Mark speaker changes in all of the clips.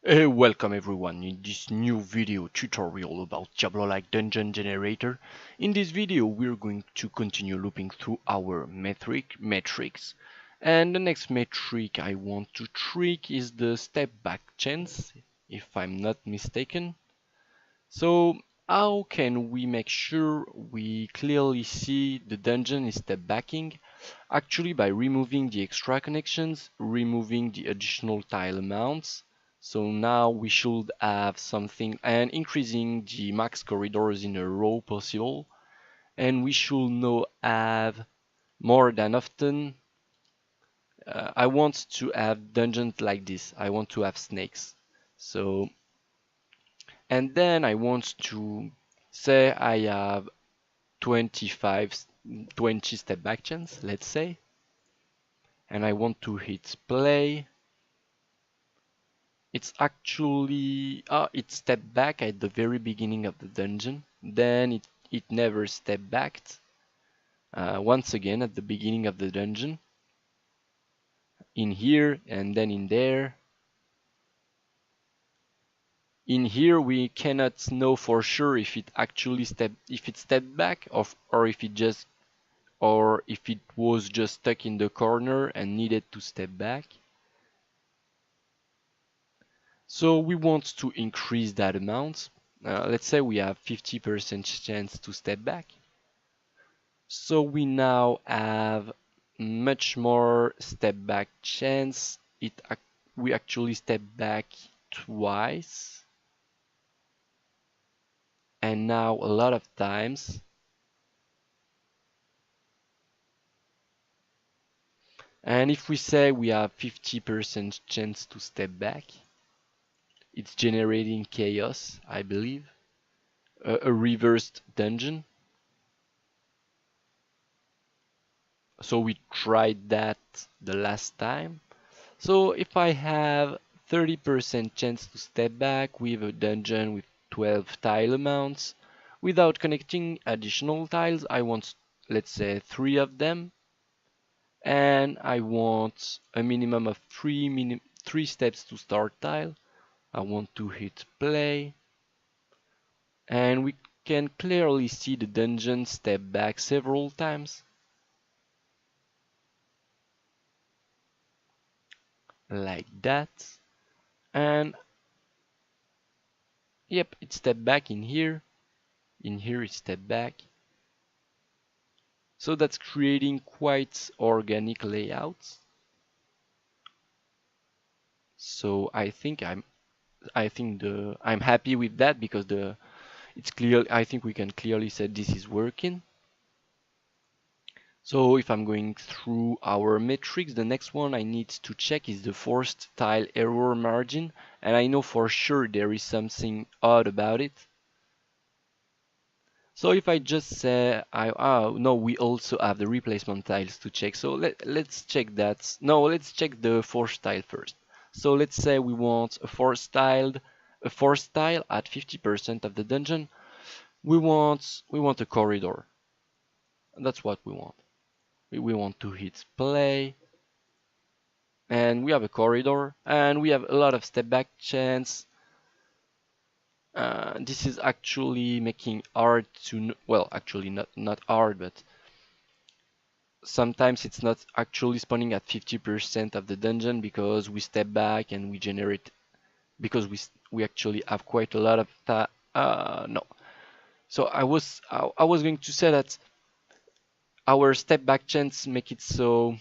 Speaker 1: Welcome everyone in this new video tutorial about Diablo-like dungeon generator. In this video we're going to continue looping through our metrics, and the next metric I want to trick is the Stepback Chance, if I'm not mistaken. So how can we make sure we clearly see the dungeon is step backing? Actually, by removing the extra connections, removing the additional tile amounts. So now we should have something, and increasing the max corridors in a row possible. And we should now have more than often. I want to have dungeons like this. I want to have snakes. So, and then I want to say I have 20 step back chance, let's say. And I want to hit play. It's actually it stepped back at the very beginning of the dungeon. Then it never stepped back. Once again at the beginning of the dungeon. In here and then in there. In here we cannot know for sure if it actually stepped back or if it was just stuck in the corner and needed to step back. So we want to increase that amount. Let's say we have 50% chance to step back. So we now have much more step back chance. We actually step back twice. And now a lot of times. And if we say we have 50% chance to step back, it's generating chaos, I believe. A reversed dungeon. So we tried that the last time. So if I have 30% chance to step back with a dungeon with 12 tile amounts, without connecting additional tiles, I want, let's say, 3 of them. And I want a minimum of 3 steps to start tile. I want to hit play. And we can clearly see the dungeon step back several times. Like that. And yep, it stepped back in here. In here it stepped back. So that's creating quite organic layouts. So I think I'm happy with that because it's clear. I think we can clearly say this is working. So if I'm going through our metrics, the next one I need to check is the forced tile error margin, and I know for sure there is something odd about it. So if I just say, no, we also have the replacement tiles to check. So let's check that. No, let's check the forced tile first. So let's say we want a forced tile at 50% of the dungeon. We want a corridor. That's what we want. We want to hit play. And we have a corridor. And we have a lot of step back chance. This is actually making hard to, well, actually not hard, but sometimes it's not actually spawning at 50% of the dungeon because we step back and we generate, because we actually have quite a lot of no. So I was going to say that our step back chance make it so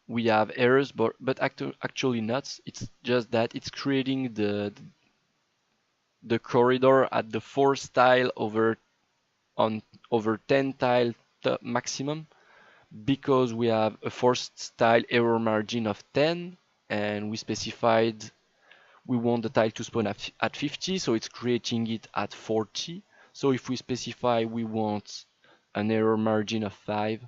Speaker 1: we have errors, but actually not. It's just that it's creating the corridor at the 4th tile over 10 tile maximum, because we have a forced tile error margin of 10 and we specified we want the tile to spawn at 50, so it's creating it at 40. So if we specify we want an error margin of 5,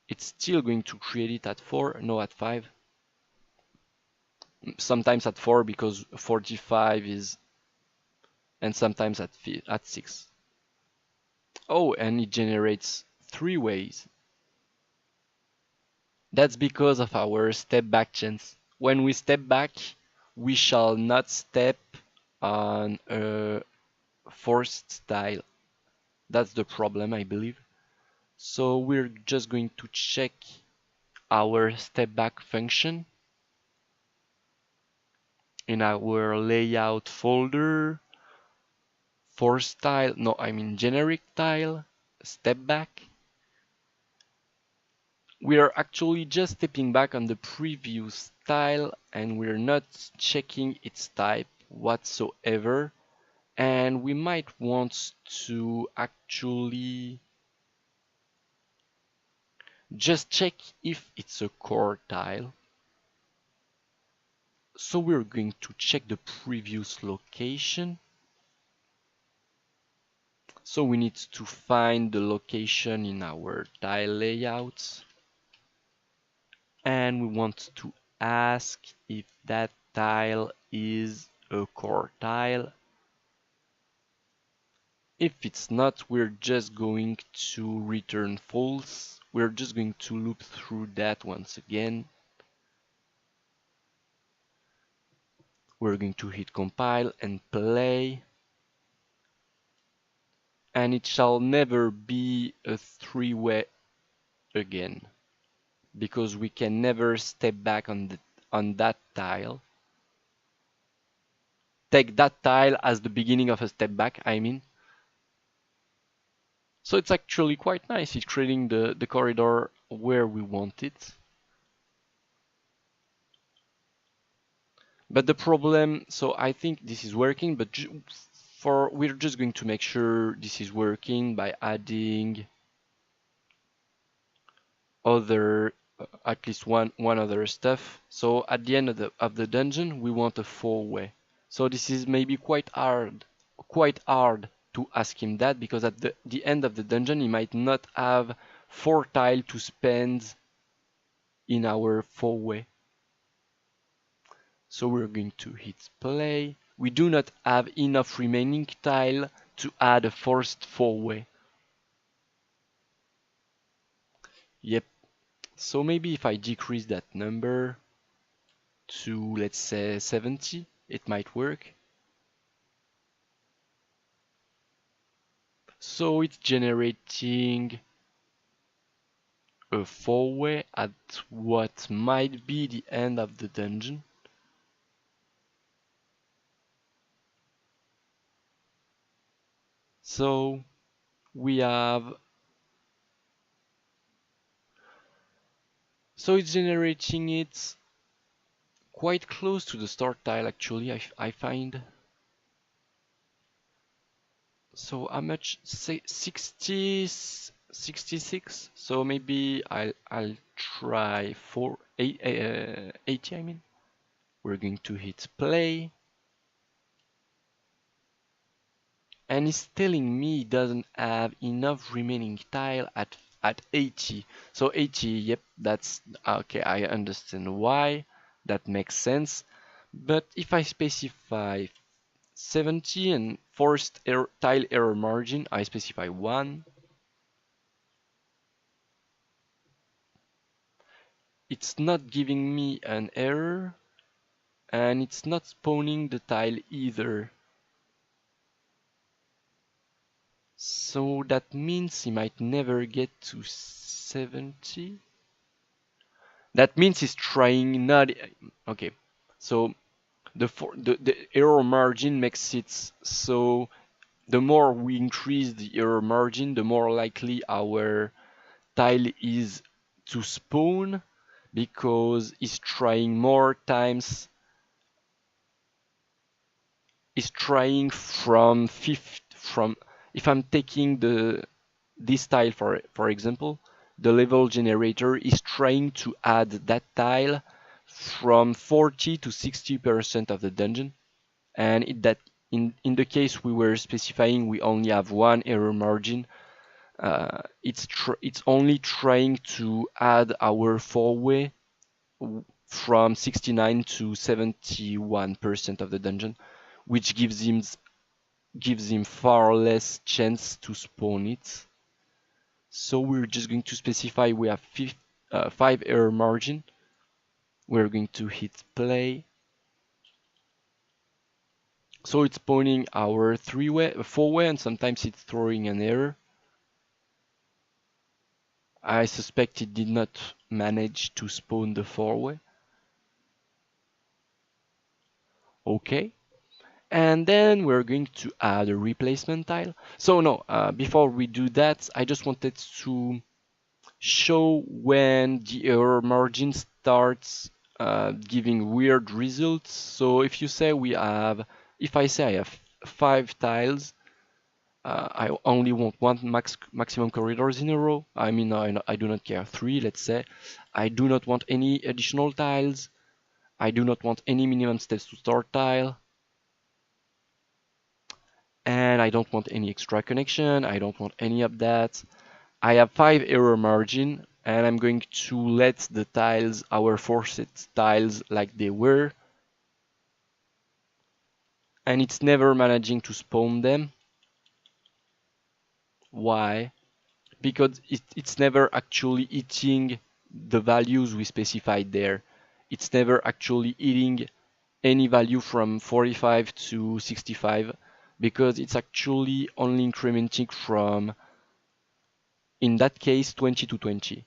Speaker 1: it's still going to create it at 4, no, at 5. Sometimes at 4 because 45 is, and sometimes at 6. Oh, and it generates 3 ways. That's because of our step back chance. When we step back, we shall not step on a forced tile. That's the problem, I believe. So we're just going to check our stepback function in our layout folder, forced tile, no, I mean generic tile, stepback. We are actually just stepping back on the previous tile and we're not checking its type whatsoever. And we might want to actually just check if it's a core tile. So we're going to check the previous location. So we need to find the location in our tile layouts. And we want to ask if that tile is a core tile. If it's not, we're just going to return false. We're just going to loop through that once again. We're going to hit compile and play. And it shall never be a three-way again, because we can never step back on that tile. Take that tile as the beginning of a step back, I mean. So it's actually quite nice. It's creating the corridor where we want it. But the problem, so I think this is working, but we're just going to make sure this is working by adding other at least one other stuff. So at the end of the dungeon we want a four-way. So this is maybe quite hard to ask him that, because at the end of the dungeon he might not have 4 tiles to spend in our four-way. So we're going to hit play. We do not have enough remaining tile to add a forced four-way. Yep. So maybe if I decrease that number to, let's say, 70, it might work. So it's generating a four-way at what might be the end of the dungeon. So we have, so it's generating it quite close to the start tile actually, I find. So how much? Say 66. So maybe I'll try 80, I mean. We're going to hit play. And it's telling me it doesn't have enough remaining tile at 80. So 80, yep, that's okay, I understand why. That makes sense. But if I specify 70 and forced tile error margin, I specify 1. It's not giving me an error, and it's not spawning the tile either. So that means he might never get to 70. That means he's trying not. Okay, so the error margin makes it so the more we increase the error margin, the more likely our tile is to spawn, because it's trying more times. It's trying from if I'm taking this tile for example, the level generator is trying to add that tile from 40 to 60% of the dungeon, and in the case we were specifying we only have 1 error margin. It's only trying to add our four-way from 69 to 71% of the dungeon, which gives him far less chance to spawn it. So we're just going to specify we have 5 error margin. We're going to hit play. So it's spawning our four-way, and sometimes it's throwing an error. I suspect it did not manage to spawn the four-way. Okay. And then we're going to add a replacement tile. So no, before we do that, I just wanted to show when the error margin starts giving weird results. So if you say if I say I have 5 tiles, I only want one maximum corridors in a row. I mean, I do not care. 3, let's say. I do not want any additional tiles. I do not want any minimum steps to start tile. And I don't want any extra connection. I don't want any of that. I have 5 error margin, and I'm going to let the tiles, our forced tiles, like they were. And it's never managing to spawn them. Why? Because it's never actually eating the values we specified there. It's never actually eating any value from 45 to 65 because it's actually only incrementing from, in that case, 20 to 20.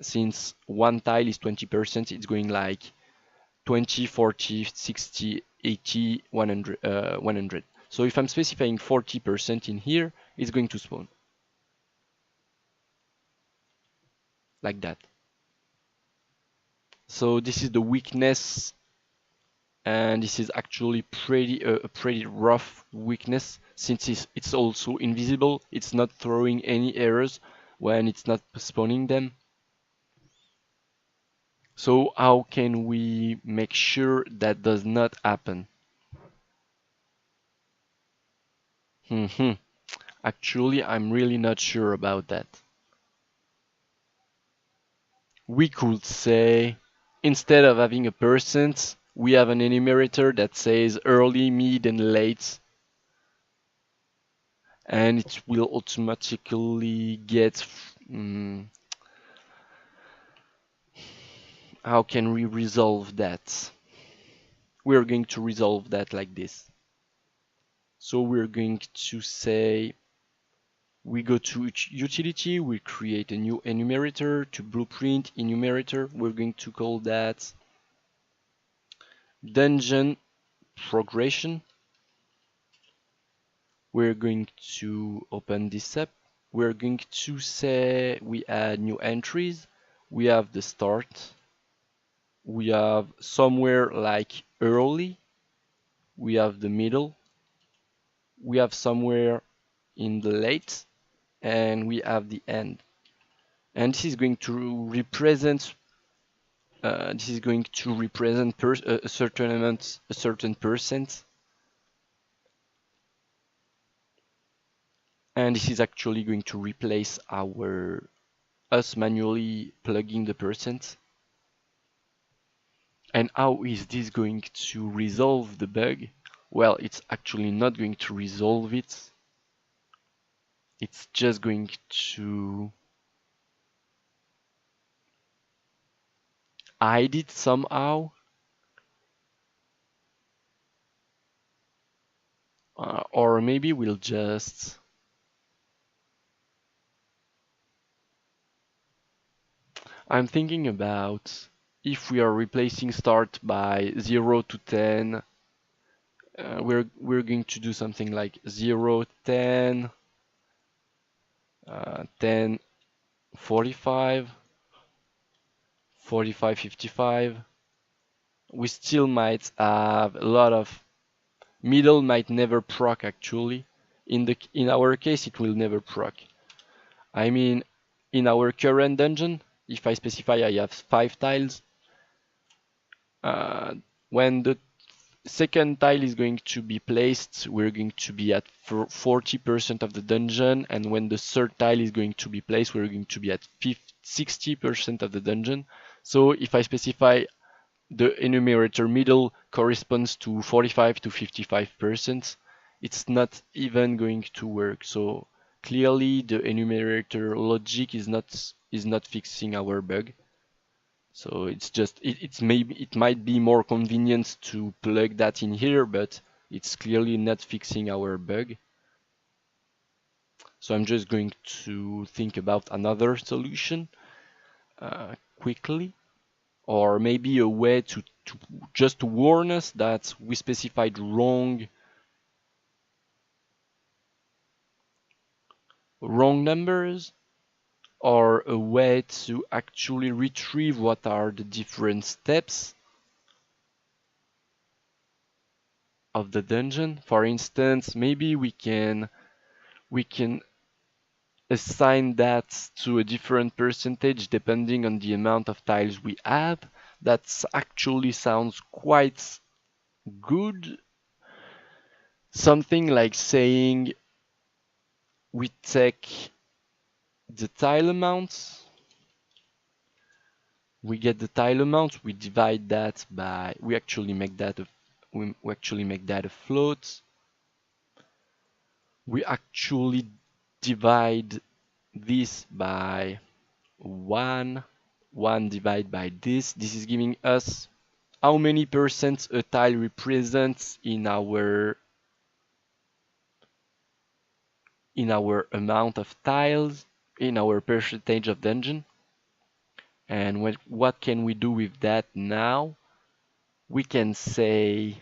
Speaker 1: Since one tile is 20%, it's going like 20, 40, 60, 80, 100, 100. So if I'm specifying 40% in here, it's going to spawn. Like that. So this is the weakness, and this is actually a pretty rough weakness since it's also invisible. It's not throwing any errors when it's not spawning them. So how can we make sure that does not happen? Actually, I'm really not sure about that. We could say, instead of having a percent, we have an enumerator that says early, mid, and late. And it will automatically get... how can we resolve that? We're going to resolve that like this. So we're going to say, we go to utility, we create a new enumerator to blueprint enumerator. We're going to call that dungeon progression. We're going to open this up. We're going to say we add new entries. We have the start. We have somewhere like early. We have the middle. We have somewhere in the late. And we have the end. And this is going to represent a certain amount, a certain percent. And this is actually going to replace us manually plugging the percent. And how is this going to resolve the bug? Well, it's actually not going to resolve it. It's just going to hide it somehow. Or maybe we'll just... I'm thinking about if we are replacing start by 0 to 10, we're going to do something like 0, 10, 10, 45, 45, 55. We still might have a lot of middle might never proc actually. In our case, it will never proc. I mean, in our current dungeon, if I specify I have 5 tiles, when the second tile is going to be placed, we're going to be at 40% of the dungeon, and when the third tile is going to be placed, we're going to be at 60% of the dungeon. So if I specify the enumerator middle corresponds to 45 to 55%, it's not even going to work. So clearly the enumerator logic is not fixing our bug. So it's just it might be more convenient to plug that in here, but It's clearly not fixing our bug. So I'm just going to think about another solution quickly, or maybe a way to just to warn us that we specified wrong numbers, or a way to actually retrieve what are the different steps of the dungeon. For instance, maybe we can assign that to a different percentage depending on the amount of tiles we have. That actually sounds quite good. Something like saying we take the tile amount, we get the tile amount, we divide that by, we actually make that a float. We actually divide this by 1 divided by this. This is giving us how many percent a tile represents in our amount of tiles, in our percentage of dungeon. And what can we do with that now? We can say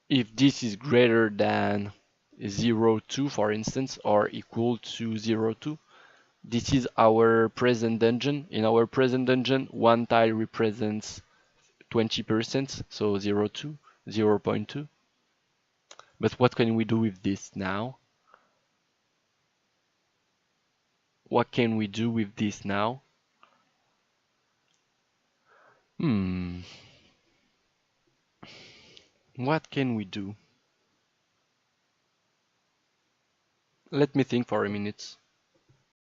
Speaker 1: if this is greater than 0.2, for instance, or equal to 0.2, this is our present dungeon. In our present dungeon, one tile represents 20%, so 0.2, 0.2. But what can we do with this now? What can we do with this now? What can we do? Let me think for a minute.